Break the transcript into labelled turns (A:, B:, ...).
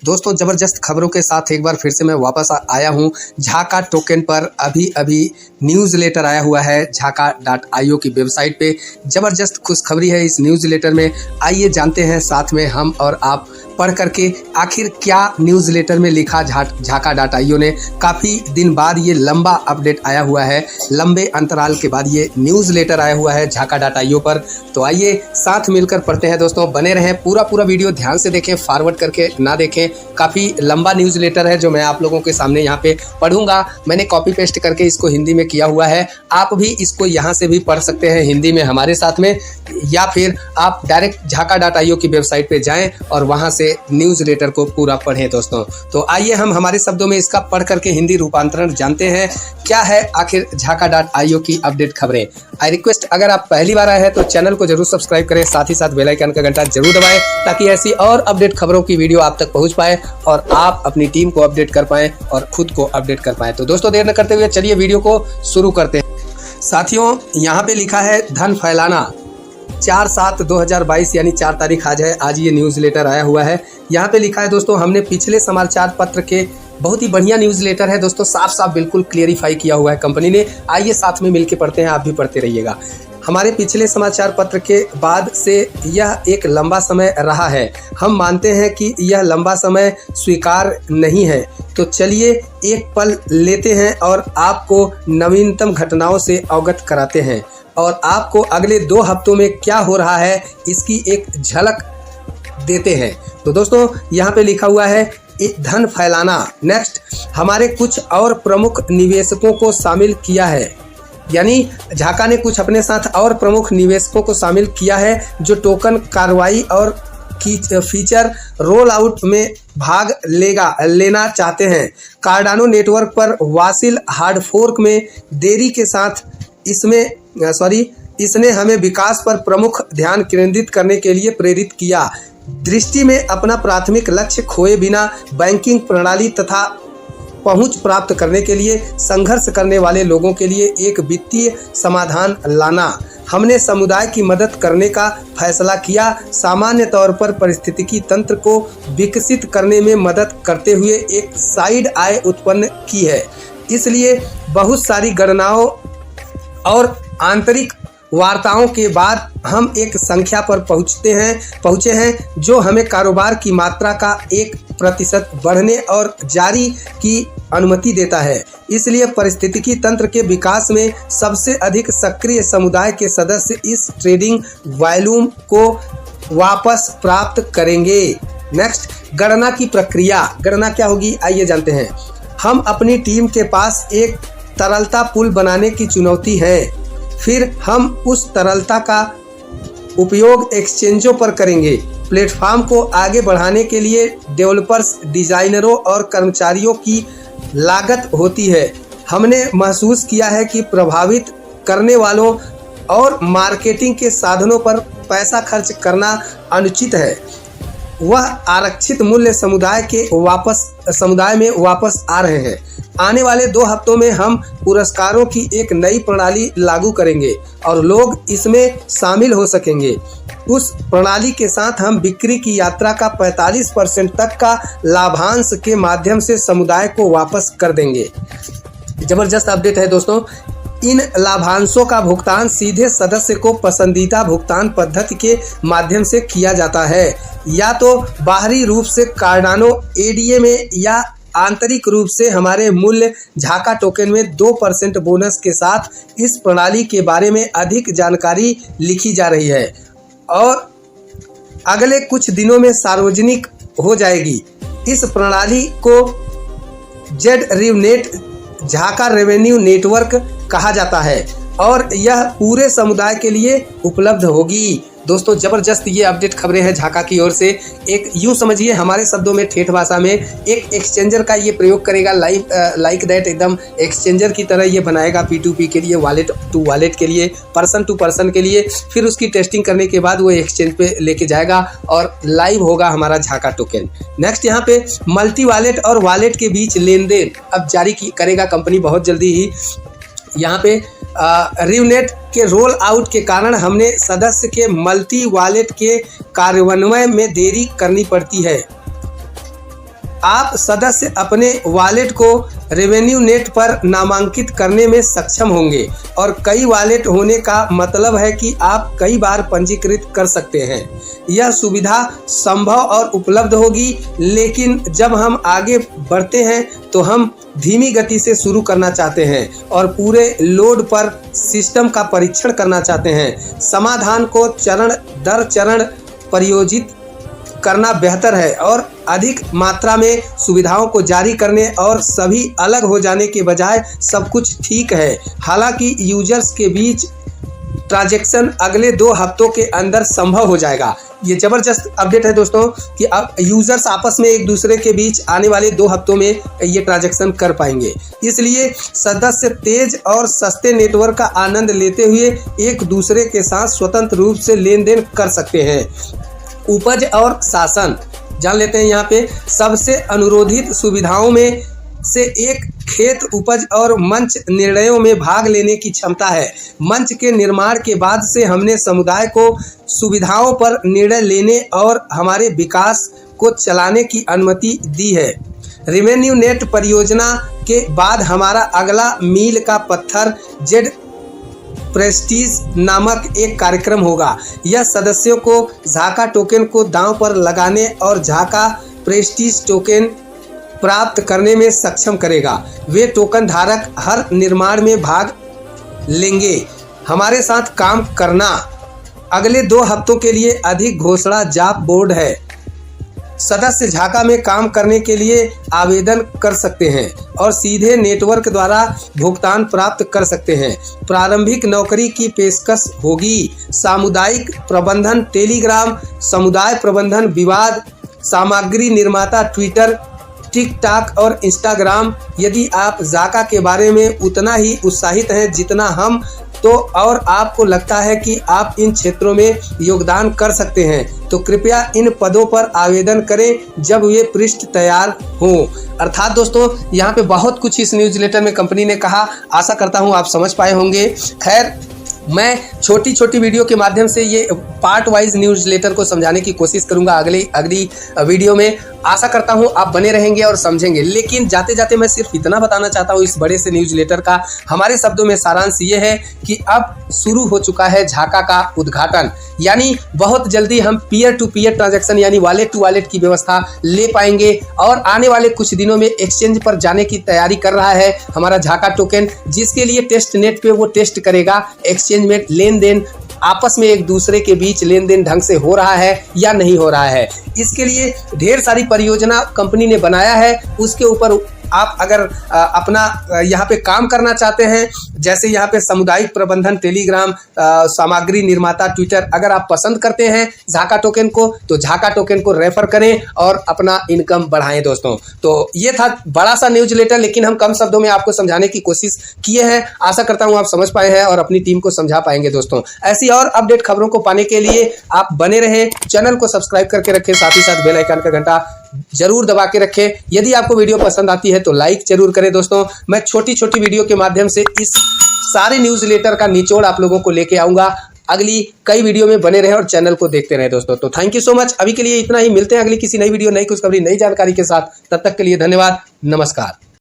A: दोस्तों ज़बरदस्त खबरों के साथ एक बार फिर से मैं वापस आया हूं। झाका टोकन पर अभी न्यूज़लेटर आया हुआ है झाका.io की वेबसाइट पे। ज़बरदस्त खुशखबरी है इस न्यूज़लेटर में। आइए जानते हैं साथ में हम और आप पढ़ करके आखिर क्या न्यूज़लेटर में लिखा झाका.io ने। काफ़ी दिन बाद ये लंबा अपडेट आया हुआ है, लंबे अंतराल के बाद ये न्यूज़लेटर आया हुआ है झाका.io पर। तो आइए साथ मिलकर पढ़ते हैं दोस्तों। बने रहें, पूरा वीडियो ध्यान से देखें, फॉरवर्ड करके ना देखें। काफ़ी लंबा न्यूज़लेटर है जो मैं आप लोगों के सामने यहाँ पे पढ़ूंगा। मैंने कॉपी पेस्ट करके इसको हिंदी में किया हुआ है। आप भी इसको यहाँ से भी पढ़ सकते हैं हिंदी में हमारे साथ में, या फिर आप डायरेक्ट झाका.io की वेबसाइट पे जाएं और वहाँ से न्यूज़लेटर को पूरा पढ़ें दोस्तों। तो आइए हम हमारे शब्दों में इसका पढ़ करके हिंदी रूपांतरण जानते हैं क्या है आखिर झाका.io की अपडेट खबरें। आई रिक्वेस्ट, अगर आप पहली बार आए हैं तो चैनल को जरूर सब्सक्राइब करें, साथ ही साथ बेल आइकन का घंटा जरूर दबाएं ताकि ऐसी और अपडेट खबरों की वीडियो आप तक पहुंच पाए और आप अपनी टीम को अपडेट कर पाएं और खुद को अपडेट कर पाएं। तो दोस्तों देर न करते हुए चलिए वीडियो को शुरू करते हैं। साथियों यहाँ पे लिखा है धन फैलाना 4/7/2022 यानी 4 तारीख आज है। आज ये न्यूज़लेटर आया हुआ है। यहाँ पे लिखा है दोस्तों, हमने पिछले समाचार पत्र के बहुत ही बढ़िया न्यूज़लेटर है दोस्तों, साफ बिल्कुल क्लियरिफाई किया हुआ है कंपनी ने। आइए साथ में मिलके पढ़ते हैं, आप भी पढ़ते रहिएगा। हमारे पिछले समाचार पत्र के बाद से यह एक लंबा समय रहा है। हम मानते हैं कि यह लंबा समय स्वीकार नहीं है। तो चलिए एक पल लेते हैं और आपको नवीनतम घटनाओं से अवगत कराते हैं और आपको अगले 2 हफ्तों में क्या हो रहा है इसकी एक झलक देते हैं। तो दोस्तों यहाँ पे लिखा हुआ है धन फैलाना। नेक्स्ट, हमारे कुछ और प्रमुख निवेशकों को शामिल किया है, यानी झाका ने कुछ अपने साथ और प्रमुख निवेशकों को शामिल किया है जो टोकन कार्रवाई और फीचर रोल आउट में भाग लेना चाहते हैं। कार्डानो नेटवर्क पर वासिल हार्ड फोर्क में देरी के साथ इसने हमें विकास पर प्रमुख ध्यान केंद्रित करने के लिए प्रेरित किया। दृष्टि में अपना प्राथमिक लक्ष्य खोए बिना बैंकिंग प्रणाली तथा पहुंच प्राप्त करने के लिए संघर्ष करने वाले लोगों के लिए एक वित्तीय समाधान लाना। हमने समुदाय की मदद करने का फैसला किया, सामान्य तौर पर पारिस्थितिकी तंत्र को विकसित करने में मदद करते हुए एक साइड आय उत्पन्न की है। इसलिए बहुत सारी गणनाओं और आंतरिक वार्ताओं के बाद हम एक संख्या पर पहुँचे हैं जो हमें कारोबार की मात्रा का 1% बढ़ने और जारी की अनुमति देता है। इसलिए पारिस्थितिकी तंत्र के विकास में सबसे अधिक सक्रिय समुदाय के सदस्य इस ट्रेडिंग वॉल्यूम को वापस प्राप्त करेंगे। नेक्स्ट, गणना की प्रक्रिया। गणना क्या होगी आइए जानते हैं। हम अपनी टीम के पास एक तरलता पूल बनाने की चुनौती है, फिर हम उस तरलता का उपयोग एक्सचेंजों पर करेंगे। प्लेटफॉर्म को आगे बढ़ाने के लिए डेवलपर्स, डिजाइनरों और कर्मचारियों की लागत होती है। हमने महसूस किया है कि प्रभावित करने वालों और मार्केटिंग के साधनों पर पैसा खर्च करना अनुचित है। वह आरक्षित मूल्य समुदाय में वापस आ रहे हैं। आने वाले 2 हफ्तों में हम पुरस्कारों की एक नई प्रणाली लागू करेंगे और लोग इसमें शामिल हो सकेंगे। उस प्रणाली के साथ हम बिक्री की यात्रा का 45% तक का लाभांश के माध्यम से समुदाय को वापस कर देंगे। जबरदस्त अपडेट है दोस्तों। इन लाभांशों का भुगतान सीधे सदस्य को पसंदीदा भुगतान पद्धति के माध्यम से किया जाता है, या तो बाहरी रूप से कार्डानो एडीए में या आंतरिक रूप से हमारे मूल्य झाका टोकन में 2% बोनस के साथ। इस प्रणाली के बारे में अधिक जानकारी लिखी जा रही है और अगले कुछ दिनों में सार्वजनिक हो जाएगी। इस प्रणाली को ZREVNet झाका रेवेन्यू नेटवर्क कहा जाता है और यह पूरे समुदाय के लिए उपलब्ध होगी। दोस्तों जबरदस्त ये अपडेट खबरें हैं झाका की ओर से। एक यूं समझिए, हमारे शब्दों में ठेठ भाषा में एक एक्सचेंजर का ये प्रयोग करेगा, लाइक दैट एकदम एक्सचेंजर की तरह ये बनाएगा P2P के लिए, वॉलेट टू वॉलेट के लिए, पर्सन टू पर्सन के लिए। फिर उसकी टेस्टिंग करने के बाद वो एक्सचेंज पे लेके जाएगा और लाइव होगा हमारा झाका टोकन। नेक्स्ट, यहाँ पे मल्टी वॉलेट और वॉलेट के बीच लेन देन अब जारी करेगा कंपनी बहुत जल्दी ही। यहाँ पे REVNet के रोल आउट के कारण हमने सदस्य के मल्टी वॉलेट के कार्यान्वयन में देरी करनी पड़ती है। आप सदस्य अपने वॉलेट को रेवेन्यू नेट पर नामांकित करने में सक्षम होंगे और कई वॉलेट होने का मतलब है कि आप कई बार पंजीकृत कर सकते हैं। यह सुविधा संभव और उपलब्ध होगी, लेकिन जब हम आगे बढ़ते हैं तो हम धीमी गति से शुरू करना चाहते हैं और पूरे लोड पर सिस्टम का परीक्षण करना चाहते हैं। समाधान को चरण दर चरण परियोजित करना बेहतर है और अधिक मात्रा में सुविधाओं को जारी करने और सभी अलग हो जाने के बजाय सब कुछ ठीक है। हालांकि यूजर्स के बीच ट्रांजैक्शन अगले 2 हफ्तों के अंदर संभव हो जाएगा। ये जबरदस्त अपडेट है दोस्तों कि अब यूजर्स आपस में एक दूसरे के बीच आने वाले 2 हफ्तों में ये ट्रांजैक्शन कर पाएंगे। इसलिए सदस्य तेज और सस्ते नेटवर्क का आनंद लेते हुए एक दूसरे के साथ स्वतंत्र रूप से लेन देन कर सकते हैं। उपज और शासन जान लेते हैं। यहाँ पे सबसे अनुरोधित सुविधाओं में से एक खेत उपज और मंच निर्णयों में भाग लेने की क्षमता है। मंच के निर्माण के बाद से हमने समुदाय को सुविधाओं पर निर्णय लेने और हमारे विकास को चलाने की अनुमति दी है। रेवेन्यू नेट परियोजना के बाद हमारा अगला मील का पत्थर जेड प्रेस्टीज नामक एक कार्यक्रम होगा। यह सदस्यों को झाका टोकन को दांव पर लगाने और झाका प्रेस्टीज टोकन प्राप्त करने में सक्षम करेगा। वे टोकन धारक हर निर्माण में भाग लेंगे। हमारे साथ काम करना अगले 2 हफ्तों के लिए अधिक घोषणा जाप बोर्ड है। सदस्य झाका में काम करने के लिए आवेदन कर सकते हैं और सीधे नेटवर्क द्वारा भुगतान प्राप्त कर सकते हैं। प्रारंभिक नौकरी की पेशकश होगी। सामुदायिक प्रबंधन टेलीग्राम, समुदाय प्रबंधन विवाद, सामग्री निर्माता ट्विटर, टिकटॉक और इंस्टाग्राम। यदि आप झाका के बारे में उतना ही उत्साहित हैं जितना हम तो और आपको लगता है कि आप इन क्षेत्रों में योगदान कर सकते हैं तो कृपया इन पदों पर आवेदन करें जब ये पृष्ठ तैयार हों। अर्थात दोस्तों यहाँ पे बहुत कुछ इस न्यूज़लेटर में कंपनी ने कहा। आशा करता हूँ आप समझ पाए होंगे। खैर, मैं छोटी छोटी वीडियो के माध्यम से ये पार्ट वाइज न्यूज़लेटर को समझाने की कोशिश करूंगा अगली वीडियो में। आशा करता हूं आप बने रहेंगे और समझेंगे। लेकिन जाते जाते मैं सिर्फ इतना बताना चाहता हूं इस बड़े से न्यूज़लेटर का हमारे शब्दों में सारांश ये है कि अब शुरू हो चुका है झाका का उद्घाटन। यानी बहुत जल्दी हम पीयर टू पीयर ट्रांजैक्शन यानी वॉलेट टू वॉलेट की व्यवस्था ले पाएंगे और आने वाले कुछ दिनों में एक्सचेंज पर जाने की तैयारी कर रहा है हमारा झाका टोकन, जिसके लिए टेस्ट नेट पे वो टेस्ट करेगा एक्सचेंज में लेन देन आपस में एक दूसरे के बीच लेन देन ढंग से हो रहा है या नहीं हो रहा है। इसके लिए ढेर सारी परियोजना कंपनी ने बनाया है। उसके ऊपर आप अगर अपना यहाँ पे काम करना चाहते हैं, जैसे यहाँ पे सामुदायिक प्रबंधन टेलीग्राम, सामग्री निर्माता ट्विटर, अगर आप पसंद करते हैं झाका टोकन को तो झाका टोकन को रेफर करें और अपना इनकम बढ़ाएं दोस्तों। तो ये था बड़ा सा न्यूज़लेटर, लेकिन हम कम शब्दों में आपको समझाने की कोशिश किए हैं। आशा करता हूँ आप समझ पाए हैं और अपनी टीम को समझा पाएंगे दोस्तों। ऐसी और अपडेट खबरों को पाने के लिए आप बने रहें, चैनल को सब्सक्राइब करके रखें, साथ ही साथ बेल आइकन का घंटा जरूर दबा के रखें। यदि आपको वीडियो पसंद आती है तो लाइक जरूर करें दोस्तों। मैं छोटी छोटी वीडियो के माध्यम से इस सारे न्यूज़लेटर का निचोड़ आप लोगों को लेके आऊंगा। अगली कई वीडियो में बने रहें और चैनल को देखते रहें दोस्तों। तो थैंक यू सो मच। अभी के लिए इतना ही, मिलते हैं अगली किसी नई वीडियो, नई खुशखबरी, नई जानकारी के साथ। तब तक के लिए धन्यवाद, नमस्कार।